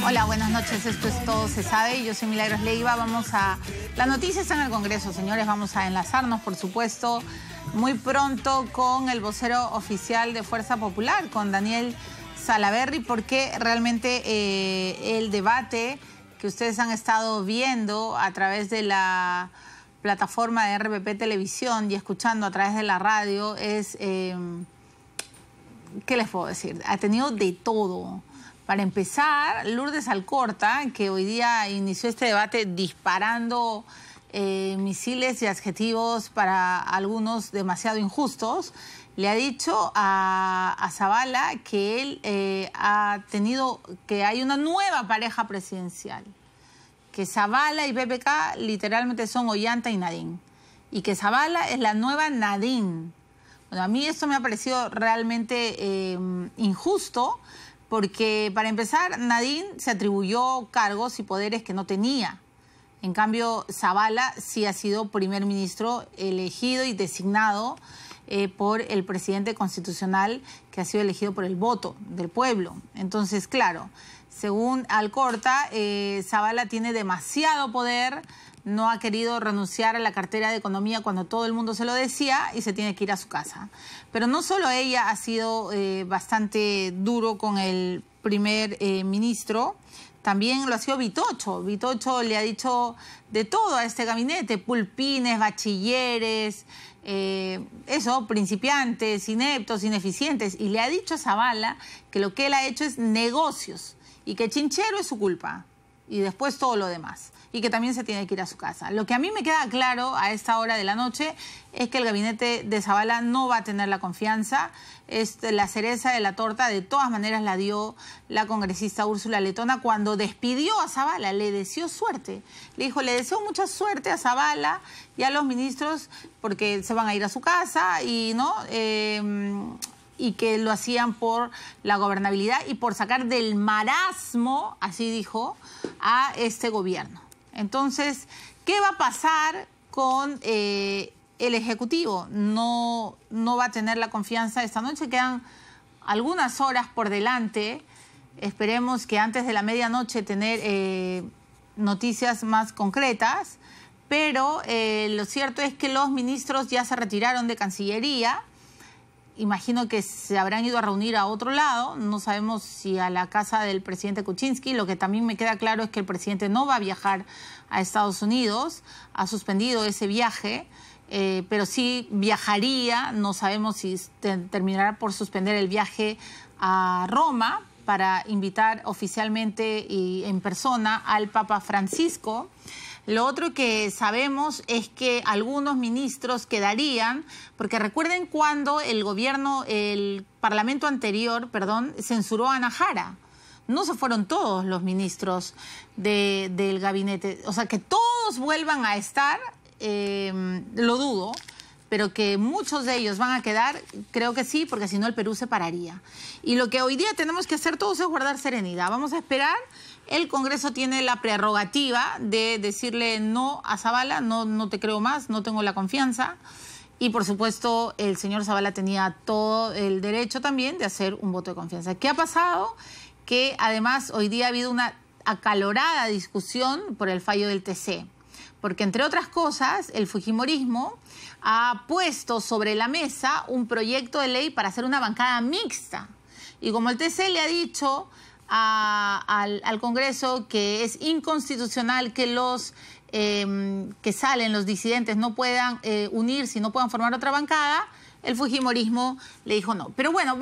Hola, buenas noches. Esto es Todo Se Sabe. Yo soy Milagros Leiva. Vamos a... Las noticias están en el Congreso, señores. Vamos a enlazarnos, por supuesto, muy pronto con el vocero oficial de Fuerza Popular, con Daniel Salaverry, porque realmente el debate que ustedes han estado viendo a través de la plataforma de RPP Televisión y escuchando a través de la radio es... ¿qué les puedo decir? Ha tenido de todo. Para empezar, Lourdes Alcorta, que hoy día inició este debate disparando misiles y adjetivos para algunos demasiado injustos, le ha dicho a Zabala que él que hay una nueva pareja presidencial, que Zabala y PPK literalmente son Ollanta y Nadine, y que Zabala es la nueva Nadine. Bueno, a mí esto me ha parecido realmente injusto, porque para empezar, Nadine se atribuyó cargos y poderes que no tenía. En cambio, Zabala sí ha sido primer ministro elegido y designado por el presidente constitucional, que ha sido elegido por el voto del pueblo. Entonces, claro, según Alcorta, Zabala tiene demasiado poder, no ha querido renunciar a la cartera de Economía cuando todo el mundo se lo decía y se tiene que ir a su casa. Pero no solo ella ha sido bastante duro con el primer ministro, también lo ha sido Vitocho. Vitocho le ha dicho de todo a este gabinete: pulpines, bachilleres, principiantes, ineptos, ineficientes. Y le ha dicho a Zabala que lo que él ha hecho es negocios y que Chinchero es su culpa. Y después todo lo demás. Y que también se tiene que ir a su casa. Lo que a mí me queda claro a esta hora de la noche es que el gabinete de Zabala no va a tener la confianza. La cereza de la torta de todas maneras la dio la congresista Úrsula Letona cuando despidió a Zabala, le deseó suerte. Le dijo, le deseo mucha suerte a Zabala y a los ministros porque se van a ir a su casa y que lo hacían por la gobernabilidad y por sacar del marasmo, así dijo, a este gobierno. Entonces, ¿qué va a pasar con el Ejecutivo? No va a tener la confianza esta noche. Quedan algunas horas por delante. Esperemos que antes de la medianoche tener noticias más concretas. Pero lo cierto es que los ministros ya se retiraron de Cancillería. Imagino que se habrán ido a reunir a otro lado, no sabemos si a la casa del presidente Kuczynski. Lo que también me queda claro es que el presidente no va a viajar a Estados Unidos, ha suspendido ese viaje, pero sí viajaría, no sabemos si terminará por suspender el viaje a Roma para invitar oficialmente y en persona al Papa Francisco. Lo otro que sabemos es que algunos ministros quedarían, porque recuerden cuando el parlamento anterior, censuró a Ana Jara. No se fueron todos los ministros del gabinete. O sea, que todos vuelvan a estar, lo dudo, pero que muchos de ellos van a quedar, creo que sí, porque si no el Perú se pararía. Y lo que hoy día tenemos que hacer todos es guardar serenidad. Vamos a esperar. El Congreso tiene la prerrogativa de decirle no a Zabala, no te creo más, no tengo la confianza. Y por supuesto el señor Zabala tenía todo el derecho también de hacer un voto de confianza. ¿Qué ha pasado? Que además hoy día ha habido una acalorada discusión por el fallo del TC. Porque entre otras cosas el fujimorismo ha puesto sobre la mesa un proyecto de ley para hacer una bancada mixta. Y como el TC le ha dicho al Congreso que es inconstitucional que los que salen, los disidentes, no puedan unirse y no puedan formar otra bancada, el fujimorismo le dijo no. Pero bueno,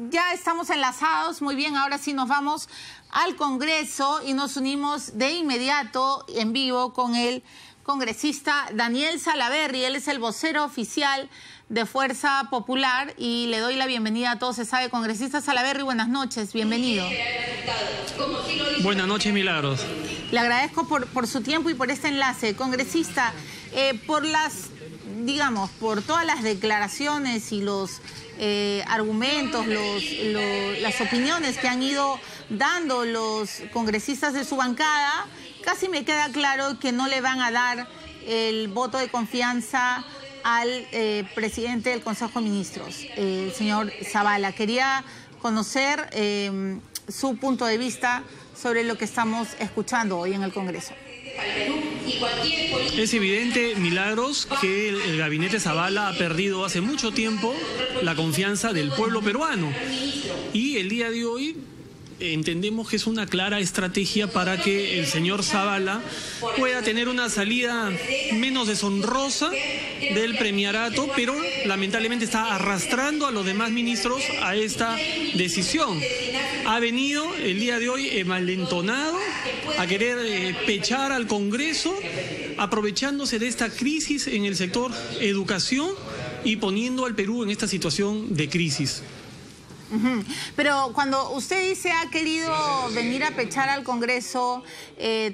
ya estamos enlazados, muy bien, ahora sí nos vamos al Congreso y nos unimos de inmediato en vivo con el congresista Daniel Salaverry. Él es el vocero oficial de Fuerza Popular y le doy la bienvenida a Todo Se Sabe. Congresista Salaverry, buenas noches, bienvenido. Buenas noches, Milagros. Le agradezco por su tiempo y por este enlace. Congresista, por todas las declaraciones y los argumentos, las opiniones que han ido dando los congresistas de su bancada, casi me queda claro que no le van a dar el voto de confianza al presidente del Consejo de Ministros, el señor Zavala. Quería conocer su punto de vista sobre lo que estamos escuchando hoy en el Congreso. Es evidente, Milagros, que el gabinete Zavala ha perdido hace mucho tiempo la confianza del pueblo peruano. Y el día de hoy entendemos que es una clara estrategia para que el señor Zavala pueda tener una salida menos deshonrosa del premierato, pero lamentablemente está arrastrando a los demás ministros a esta decisión. Ha venido el día de hoy envalentonado a querer pechar al Congreso, aprovechándose de esta crisis en el sector educación y poniendo al Perú en esta situación de crisis. Pero cuando usted dice ha querido venir a pechar al Congreso,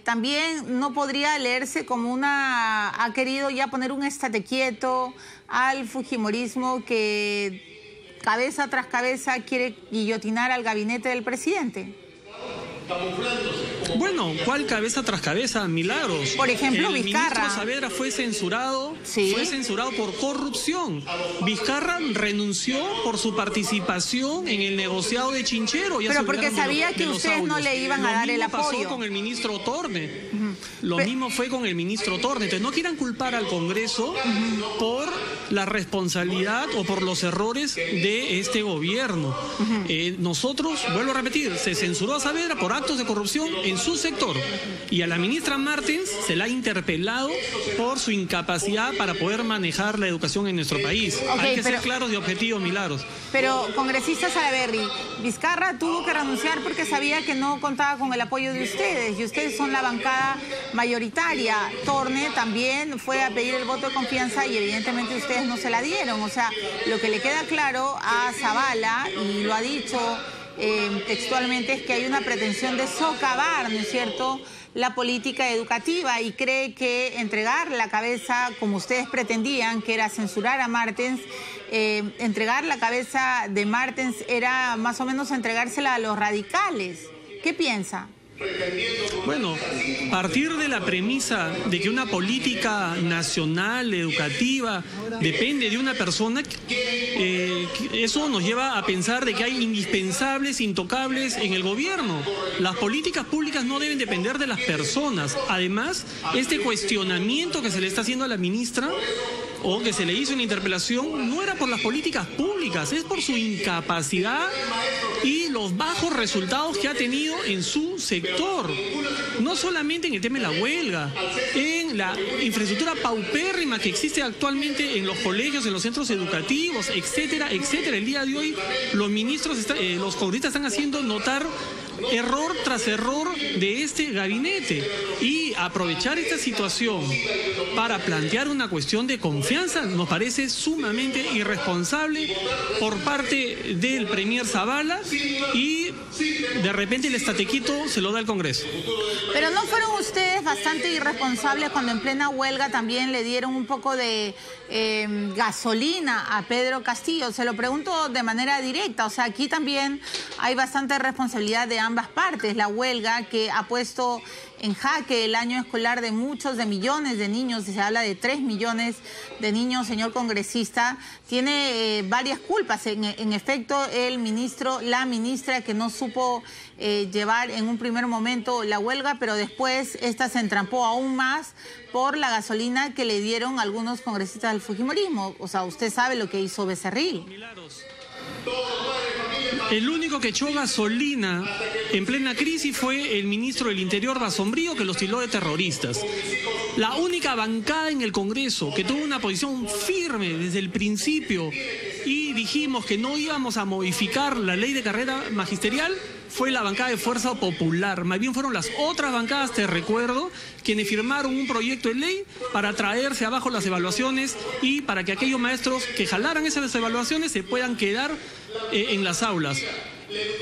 también no podría leerse como ha querido ya poner un estate quieto al fujimorismo que cabeza tras cabeza quiere guillotinar al gabinete del presidente. Bueno, ¿cuál cabeza tras cabeza? Milagros. Por ejemplo, Vizcarra. El ministro Saavedra fue censurado, ¿sí? Fue censurado por corrupción. Vizcarra renunció por su participación en el negociado de Chinchero. Ya pero porque sabía que ustedes no le iban a dar el apoyo. Lo mismo pasó con el ministro Torne. Lo mismo fue con el ministro Torne. Entonces, no quieran culpar al Congreso por la responsabilidad o por los errores de este gobierno. Nosotros, vuelvo a repetir, se censuró a Saavedra por actos de corrupción en su sector, y a la ministra Martens se la ha interpelado por su incapacidad para poder manejar la educación en nuestro país. Hay que ser claros y objetivos, Milagros. Pero, congresista Salaverry, Vizcarra tuvo que renunciar porque sabía que no contaba con el apoyo de ustedes, y ustedes son la bancada mayoritaria. Torne también fue a pedir el voto de confianza y evidentemente ustedes no se la dieron. O sea, lo que le queda claro a Zavala, y lo ha dicho textualmente, es que hay una pretensión de socavar, ¿no es cierto?, la política educativa, y cree que entregar la cabeza, como ustedes pretendían, que era censurar a Martens, entregar la cabeza de Martens era más o menos entregársela a los radicales. ¿Qué piensa? Bueno, partir de la premisa de que una política nacional, educativa, depende de una persona, eso nos lleva a pensar de que hay indispensables, intocables en el gobierno. Las políticas públicas no deben depender de las personas. Además, este cuestionamiento que se le está haciendo a la ministra, o que se le hizo una interpelación, no era por las políticas públicas, es por su incapacidad y los bajos resultados que ha tenido en su sector. No solamente en el tema de la huelga, en la infraestructura paupérrima que existe actualmente en los colegios, en los centros educativos, etcétera, etcétera. El día de hoy los ministros, los congresistas están haciendo notar error tras error de este gabinete, y aprovechar esta situación para plantear una cuestión de confianza nos parece sumamente irresponsable por parte del premier Zavala, y de repente el estate quieto se lo da el Congreso. Pero ¿no fueron ustedes bastante irresponsables cuando en plena huelga también le dieron un poco de gasolina a Pedro Castillo? Se lo pregunto de manera directa. O sea, aquí también hay bastante responsabilidad de ambas partes. La huelga, que ha puesto en jaque el año escolar de muchos, de millones de niños, se habla de 3 millones de niños, señor congresista, tiene varias culpas. En efecto, la ministra que no supo llevar en un primer momento la huelga, pero después esta se entrampó aún más por la gasolina que le dieron algunos congresistas del fujimorismo. O sea, usted sabe lo que hizo Becerril. El único que echó gasolina en plena crisis fue el ministro del Interior, Basombrío, que los tildó de terroristas. La única bancada en el Congreso que tuvo una posición firme desde el principio y dijimos que no íbamos a modificar la ley de carrera magisterial fue la bancada de Fuerza Popular. Más bien fueron las otras bancadas, te recuerdo, quienes firmaron un proyecto de ley para traerse abajo las evaluaciones y para que aquellos maestros que jalaran esas evaluaciones se puedan quedar en las aulas.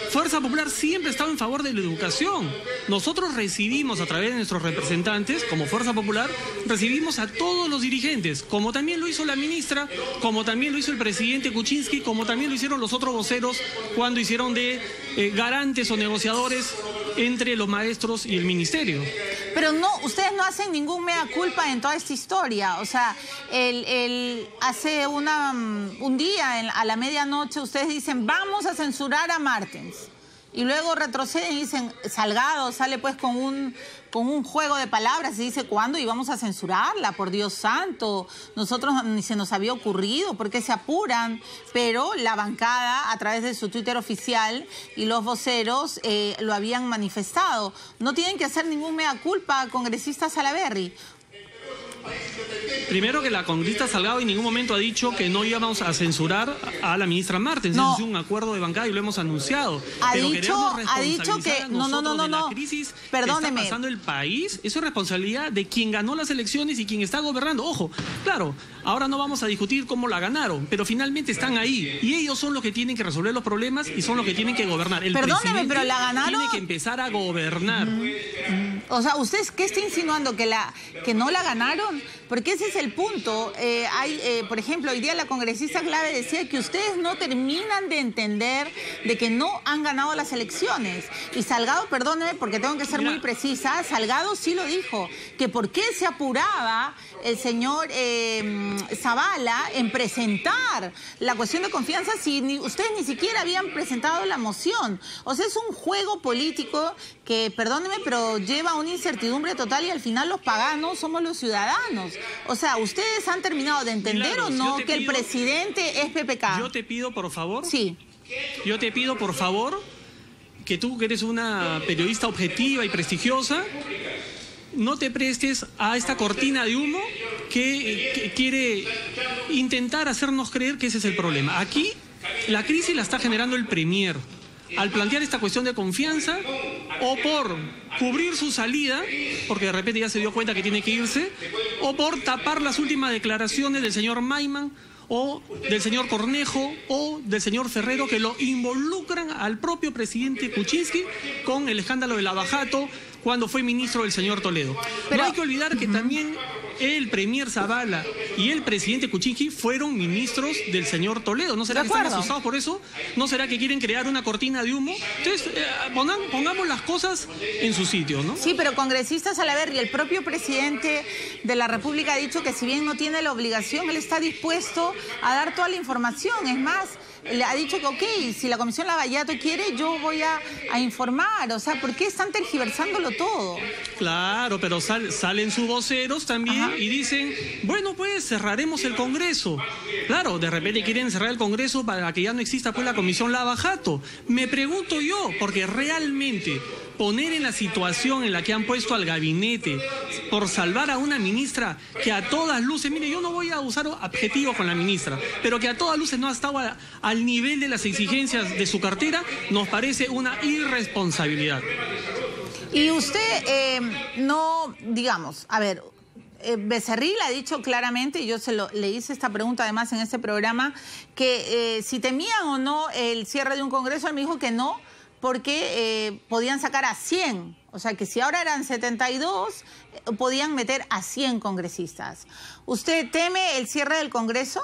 Fuerza Popular siempre ha estado en favor de la educación. Nosotros recibimos a través de nuestros representantes, como Fuerza Popular, recibimos a todos los dirigentes, como también lo hizo la ministra, como también lo hizo el presidente Kuczynski, como también lo hicieron los otros voceros cuando hicieron de garantes o negociadores entre los maestros y el ministerio. Pero no, ustedes no hacen ningún mea culpa en toda esta historia. O sea, hace un día, a la medianoche, ustedes dicen, vamos a censurar a Martens. Y luego retroceden y dicen, Salgado sale pues con un juego de palabras y dice, ¿cuándo íbamos a censurarla? Por Dios santo, nosotros ni se nos había ocurrido, ¿por qué se apuran? Pero la bancada, a través de su Twitter oficial y los voceros, lo habían manifestado. No tienen que hacer ningún mea culpa, congresista Salaverry. Primero que la congresista Salgado en ningún momento ha dicho que no íbamos a censurar a la ministra Martens. No. Es un acuerdo de bancada y lo hemos anunciado. Ha dicho que de la crisis perdóneme. Que está pasando el país. Eso es responsabilidad de quien ganó las elecciones y quien está gobernando. Ojo, claro, ahora no vamos a discutir cómo la ganaron, pero finalmente están ahí y ellos son los que tienen que resolver los problemas y son los que tienen que gobernar. El Perdóneme, pero la ganaron. Tiene que empezar a gobernar. O sea, ¿usted qué está insinuando? ¿Que no la ganaron? Porque ese es el punto. Por ejemplo, hoy día la congresista clave decía que ustedes no terminan de entender de que no han ganado las elecciones. Y Salgado, perdóneme porque tengo que ser muy precisa, Salgado sí lo dijo, que por qué se apuraba el señor Zavala en presentar la cuestión de confianza si ustedes ni siquiera habían presentado la moción. O sea, es un juego político que, perdóneme, pero lleva una incertidumbre total y al final los paganos somos los ciudadanos. O sea, ¿ustedes han terminado de entender o no que el presidente es PPK? Yo te pido, por favor. Sí. Yo te pido, por favor, que tú, que eres una periodista objetiva y prestigiosa, no te prestes a esta cortina de humo que quiere intentar hacernos creer que ese es el problema. Aquí la crisis la está generando el Premier. Al plantear esta cuestión de confianza, o por cubrir su salida, porque de repente ya se dio cuenta que tiene que irse, o por tapar las últimas declaraciones del señor Maiman, o del señor Cornejo, o del señor Ferrero, que lo involucran al propio presidente Kuczynski con el escándalo de Lavajato, cuando fue ministro del señor Toledo. Pero no hay que olvidar que también el premier Zavala y el presidente Kuczynski fueron ministros del señor Toledo. ¿No será que están asustados por eso? ¿No será que quieren crear una cortina de humo? Entonces, pongamos las cosas en su sitio, ¿no? Sí, pero congresista Salaverry, el propio presidente de la República ha dicho que si bien no tiene la obligación, él está dispuesto a dar toda la información. Es más, le ha dicho que, ok, si la Comisión Lavallato quiere, yo voy a informar. O sea, ¿por qué están tergiversándolo todo? Claro, pero salen sus voceros también y dicen, bueno, pues cerraremos el Congreso. Claro, de repente quieren cerrar el Congreso para que ya no exista pues la Comisión Lavajato. Me pregunto yo, porque realmente poner en la situación en la que han puesto al gabinete por salvar a una ministra que a todas luces, mire, yo no voy a usar adjetivos con la ministra, pero que a todas luces no ha estado al nivel de las exigencias de su cartera, nos parece una irresponsabilidad. Y usted no, digamos, a ver, Becerril ha dicho claramente, y yo le hice esta pregunta además en este programa, que si temían o no el cierre de un congreso, él me dijo que no, porque podían sacar a 100. O sea, que si ahora eran 72, podían meter a 100 congresistas. ¿Usted teme el cierre del Congreso?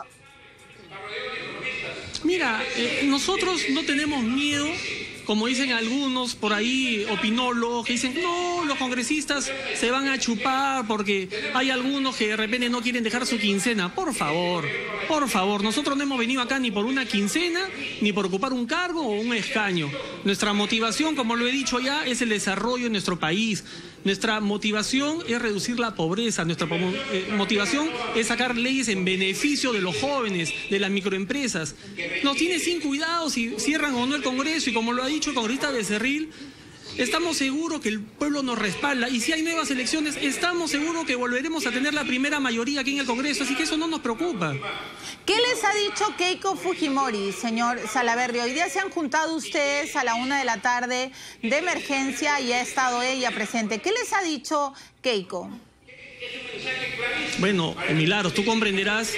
Mira, nosotros no tenemos miedo, como dicen algunos por ahí, opinólogos, que dicen, no, los congresistas se van a chupar porque hay algunos que de repente no quieren dejar su quincena. Por favor, nosotros no hemos venido acá ni por una quincena, ni por ocupar un cargo o un escaño. Nuestra motivación, como lo he dicho ya, es el desarrollo de nuestro país. Nuestra motivación es reducir la pobreza, nuestra motivación es sacar leyes en beneficio de los jóvenes, de las microempresas. Nos tiene sin cuidado si cierran o no el Congreso, y como lo ha dicho el congresista Becerril, estamos seguros que el pueblo nos respalda, y si hay nuevas elecciones, estamos seguros que volveremos a tener la primera mayoría aquí en el Congreso, así que eso no nos preocupa. ¿Qué les ha dicho Keiko Fujimori, señor Salaverry? Hoy día se han juntado ustedes a la 1 de la tarde de emergencia y ha estado ella presente. ¿Qué les ha dicho Keiko? Bueno, Milagros, tú comprenderás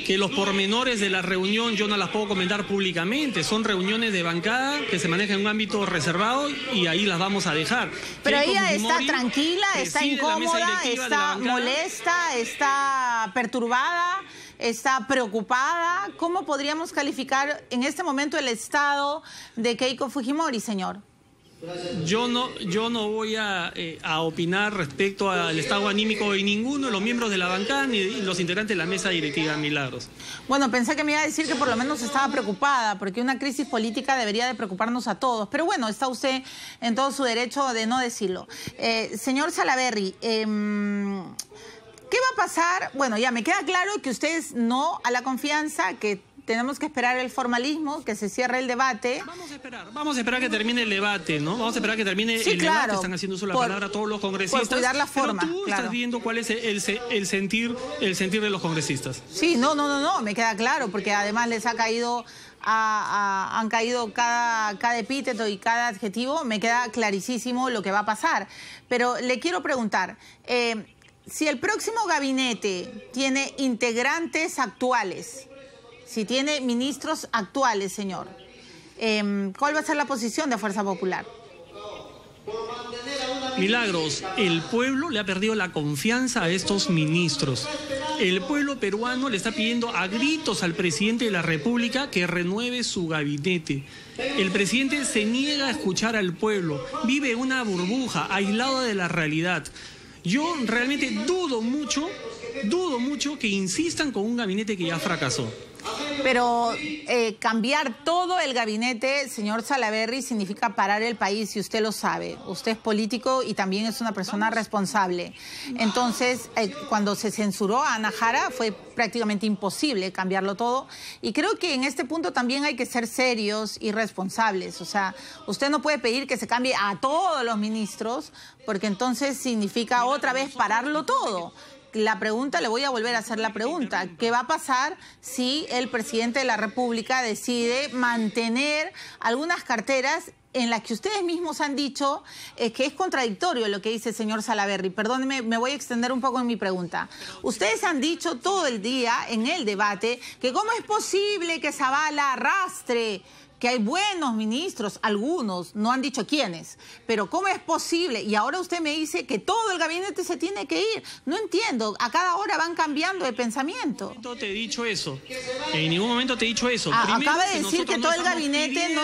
que los pormenores de la reunión yo no las puedo comentar públicamente. Son reuniones de bancada que se manejan en un ámbito reservado y ahí las vamos a dejar. Pero Keiko ella Fujimori está tranquila, está incómoda, está molesta, está perturbada, está preocupada. ¿Cómo podríamos calificar en este momento el estado de Keiko Fujimori, señor? Yo no voy a opinar respecto al estado anímico de ninguno de los miembros de la bancada ni de los integrantes de la mesa directiva, Milagros. Bueno, pensé que me iba a decir que por lo menos estaba preocupada, porque una crisis política debería de preocuparnos a todos. Pero bueno, está usted en todo su derecho de no decirlo. Señor Salaverry, ¿qué va a pasar? Bueno, ya me queda claro que ustedes no a la confianza, que tenemos que esperar el formalismo, que se cierre el debate. Vamos a esperar que termine el debate, ¿no? Vamos a esperar que termine el debate. Están haciendo uso de la palabra todos los congresistas. Por cuidar la forma. Pero tú estás viendo cuál es el sentir de los congresistas. Sí, no, me queda claro, porque además les ha caído, han caído cada epíteto y cada adjetivo. Me queda clarísimo lo que va a pasar. Pero le quiero preguntar, si el próximo gabinete tiene integrantes actuales, si tiene ministros actuales, señor, ¿cuál va a ser la posición de Fuerza Popular? Milagros, el pueblo le ha perdido la confianza a estos ministros. El pueblo peruano le está pidiendo a gritos al presidente de la República que renueve su gabinete. El presidente se niega a escuchar al pueblo, vive en una burbuja, aislado de la realidad. Yo realmente dudo mucho que insistan con un gabinete que ya fracasó. Pero cambiar todo el gabinete, señor Salaverry, significa parar el país, y usted lo sabe. Usted es político y también es una persona responsable. Entonces, cuando se censuró a Ana Jara, fue prácticamente imposible cambiarlo todo. Y creo que en este punto también hay que ser serios y responsables. O sea, usted no puede pedir que se cambie a todos los ministros, porque entonces significa otra vez pararlo todo. La pregunta, le voy a volver a hacer la pregunta. ¿Qué va a pasar si el presidente de la República decide mantener algunas carteras en las que ustedes mismos han dicho que es contradictorio lo que dice el señor Salaverry? Perdóneme, me voy a extender un poco en mi pregunta. Ustedes han dicho todo el día en el debate que cómo es posible que Zavala arrastre, que hay buenos ministros, algunos, no han dicho quiénes, pero ¿cómo es posible? Y ahora usted me dice que todo el gabinete se tiene que ir. No entiendo, a cada hora van cambiando de pensamiento. No te he dicho eso, en ningún momento te he dicho eso. Acaba de decir que todo el gabinete,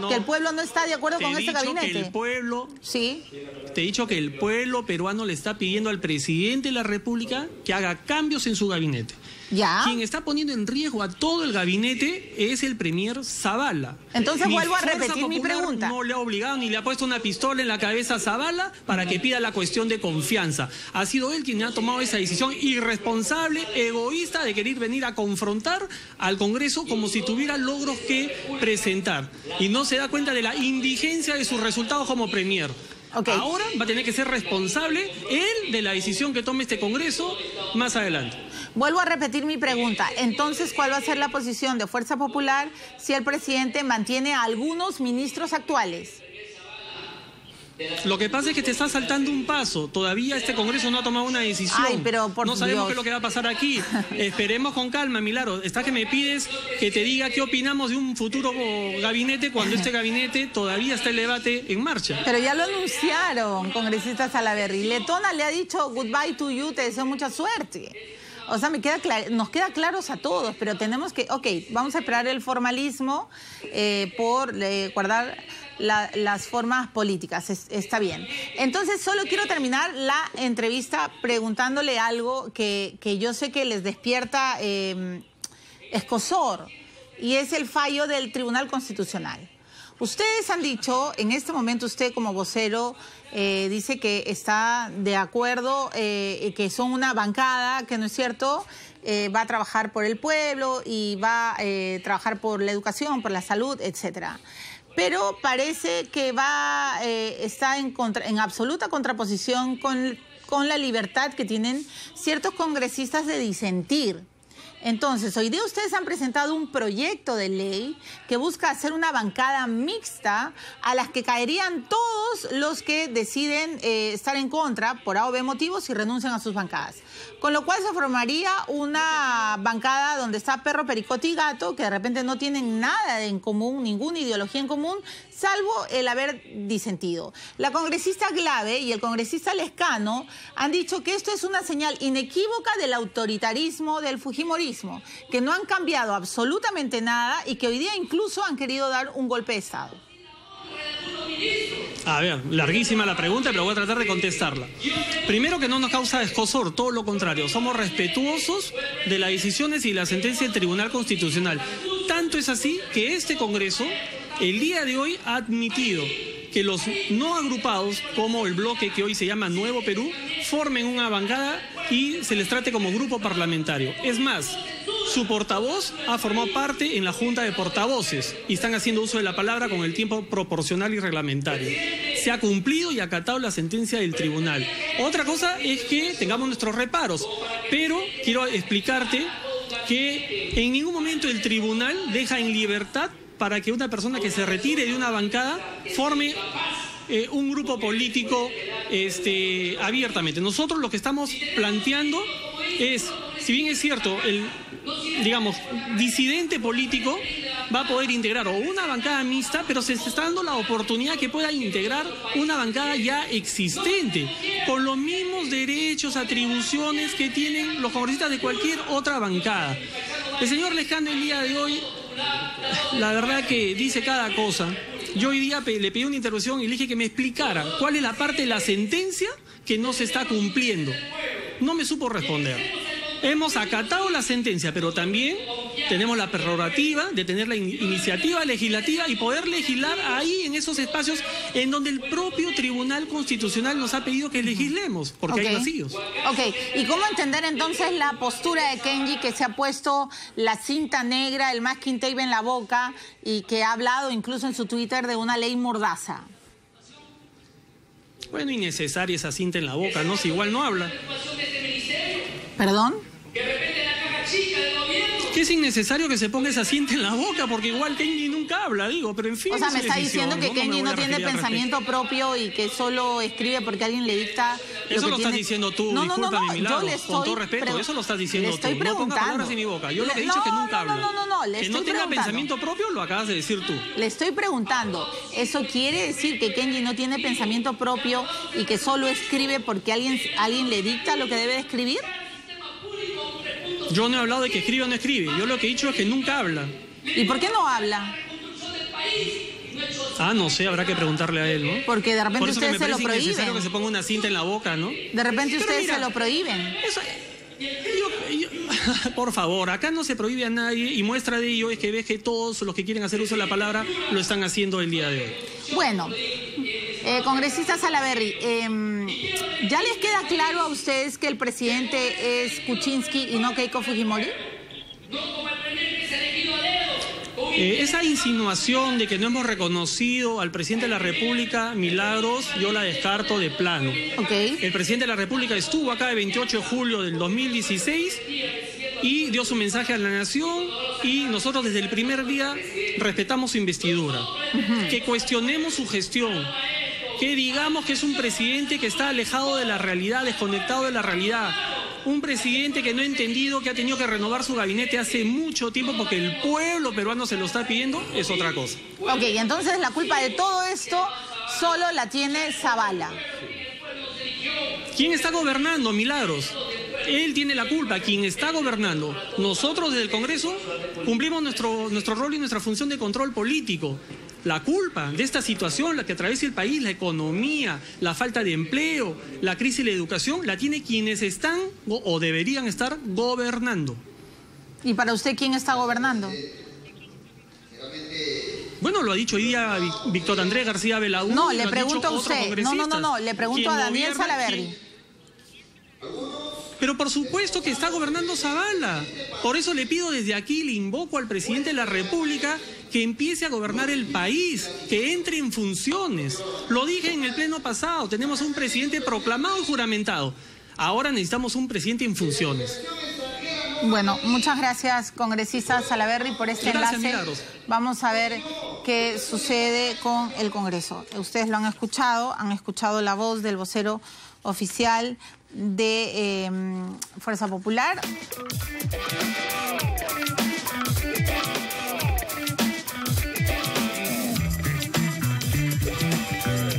que el pueblo no está de acuerdo con este gabinete. Que el pueblo, sí. Te he dicho que el pueblo peruano le está pidiendo al presidente de la República que haga cambios en su gabinete. ¿Ya? Quien está poniendo en riesgo a todo el gabinete es el premier Zavala. Entonces vuelvo a repetir mi pregunta. No le ha obligado ni le ha puesto una pistola en la cabeza a Zavala para que pida la cuestión de confianza. Ha sido él quien ha tomado esa decisión irresponsable, egoísta, de querer venir a confrontar al Congreso como si tuviera logros que presentar. Y no se da cuenta de la indigencia de sus resultados como premier. Okay. Ahora va a tener que ser responsable él de la decisión que tome este Congreso más adelante. Vuelvo a repetir mi pregunta. Entonces, ¿cuál va a ser la posición de Fuerza Popular si el presidente mantiene a algunos ministros actuales? Lo que pasa es que te está saltando un paso. Todavía este Congreso no ha tomado una decisión. Ay, pero por no sabemos Dios. qué es lo que va a pasar aquí. Esperemos con calma, Milagros. Está que me pides que te diga qué opinamos de un futuro gabinete cuando este gabinete todavía está el debate en marcha. Pero ya lo anunciaron, congresista Salaverry. Letona le ha dicho goodbye to you, te deseo mucha suerte. O sea, nos queda claros a todos, pero tenemos que, vamos a esperar el formalismo por guardar las formas políticas, está bien. Entonces, solo quiero terminar la entrevista preguntándole algo que yo sé que les despierta escozor, y es el fallo del Tribunal Constitucional. Ustedes han dicho, en este momento usted como vocero dice que está de acuerdo, que son una bancada, que no es cierto, va a trabajar por el pueblo y va a trabajar por la educación, por la salud, etcétera. Pero parece que está en absoluta contraposición con la libertad que tienen ciertos congresistas de disentir. Entonces, hoy día ustedes han presentado un proyecto de ley que busca hacer una bancada mixta a las que caerían todos los que deciden estar en contra por A o B motivos y renuncian a sus bancadas. Con lo cual se formaría una bancada donde está perro, pericote y gato, que de repente no tienen nada en común, ninguna ideología en común, salvo el haber disentido. La congresista Glave y el congresista Lescano han dicho que esto es una señal inequívoca del autoritarismo del fujimorismo, que no han cambiado absolutamente nada y que hoy día incluso han querido dar un golpe de Estado. A ver, larguísima la pregunta, pero voy a tratar de contestarla. Primero, que no nos causa escozor, todo lo contrario. Somos respetuosos de las decisiones y la sentencia del Tribunal Constitucional. Tanto es así que este Congreso, el día de hoy, ha admitido que los no agrupados, como el bloque que hoy se llama Nuevo Perú, formen una bancada y se les trate como grupo parlamentario. Es más, su portavoz ha formado parte en la Junta de Portavoces y están haciendo uso de la palabra con el tiempo proporcional y reglamentario. Se ha cumplido y acatado la sentencia del tribunal. Otra cosa es que tengamos nuestros reparos, pero quiero explicarte que en ningún momento el tribunal deja en libertad para que una persona que se retire de una bancada forme un grupo político abiertamente. Nosotros lo que estamos planteando es, si bien es cierto, el, digamos, disidente político va a poder integrar o una bancada mixta, pero se está dando la oportunidad que pueda integrar una bancada ya existente, con los mismos derechos, atribuciones que tienen los congresistas de cualquier otra bancada. El señor Lescano el día de hoy, la verdad que dice cada cosa. Yo hoy día le pedí una intervención y le dije que me explicara cuál es la parte de la sentencia que no se está cumpliendo. No me supo responder. Hemos acatado la sentencia, pero también tenemos la prerrogativa de tener la iniciativa legislativa y poder legislar ahí en esos espacios en donde el propio Tribunal Constitucional nos ha pedido que legislemos, porque hay vacíos. Ok, ¿y cómo entender entonces la postura de Kenji, que se ha puesto la cinta negra, el masking tape en la boca y que ha hablado incluso en su Twitter de una ley mordaza? Bueno, innecesaria esa cinta en la boca, ¿no? Si igual no habla. ¿Perdón? Que es innecesario que se ponga esa cinta en la boca, porque igual Kenji nunca habla, digo, pero en fin. O sea, me está diciendo que Kenji no tiene pensamiento propio y que solo escribe porque alguien le dicta. Eso lo estás diciendo tú, discúlpame, Milagros, con todo respeto, eso lo estás diciendo tú. No pongas palabras en mi boca. Yo lo que he dicho es que nunca habla. Que no tenga pensamiento propio lo acabas de decir tú. Le estoy preguntando, ¿eso quiere decir que Kenji no tiene pensamiento propio y que solo escribe porque alguien le dicta lo que debe de escribir? Yo no he hablado de que escribe o no escribe. Yo lo que he dicho es que nunca habla. ¿Y por qué no habla? Ah, no sé, habrá que preguntarle a él, ¿no? Porque de repente ustedes se lo prohíben. Es necesario que se ponga una cinta en la boca, ¿no? De repente ustedes se lo prohíben. Eso, por favor, acá no se prohíbe a nadie y muestra de ello es que ves que todos los que quieren hacer uso de la palabra lo están haciendo el día de hoy. Bueno, congresista Salaverry, ¿ya les queda claro a ustedes que el presidente es Kuczynski y no Keiko Fujimori? Esa insinuación de que no hemos reconocido al presidente de la República, Milagros, yo la descarto de plano. El presidente de la República estuvo acá el 28 de julio del 2016 y dio su mensaje a la nación y nosotros desde el primer día respetamos su investidura. Que cuestionemos su gestión, que digamos que es un presidente que está alejado de la realidad, desconectado de la realidad. Un presidente que no ha entendido que ha tenido que renovar su gabinete hace mucho tiempo porque el pueblo peruano se lo está pidiendo, es otra cosa. Ok, entonces la culpa de todo esto solo la tiene Zavala. ¿Quién está gobernando, Milagros? Él tiene la culpa, quien está gobernando. Nosotros desde el Congreso cumplimos nuestro rol y nuestra función de control político. La culpa de esta situación, la que atraviesa el país, la economía, la falta de empleo, la crisis de la educación, la tiene quienes están o deberían estar gobernando. ¿Y para usted quién está gobernando? Bueno, lo ha dicho hoy día Víctor Andrés García Belaúnde. No, le pregunto a usted. No, le pregunto a Daniel Salaverry. Pero por supuesto que está gobernando Zavala. Por eso le pido desde aquí, le invoco al presidente de la República que empiece a gobernar el país, que entre en funciones. Lo dije en el pleno pasado, tenemos un presidente proclamado y juramentado. Ahora necesitamos un presidente en funciones. Bueno, muchas gracias, congresista Salaverry, por este enlace. Milagros. Vamos a ver qué sucede con el Congreso. Ustedes lo han escuchado la voz del vocero oficial de Fuerza Popular.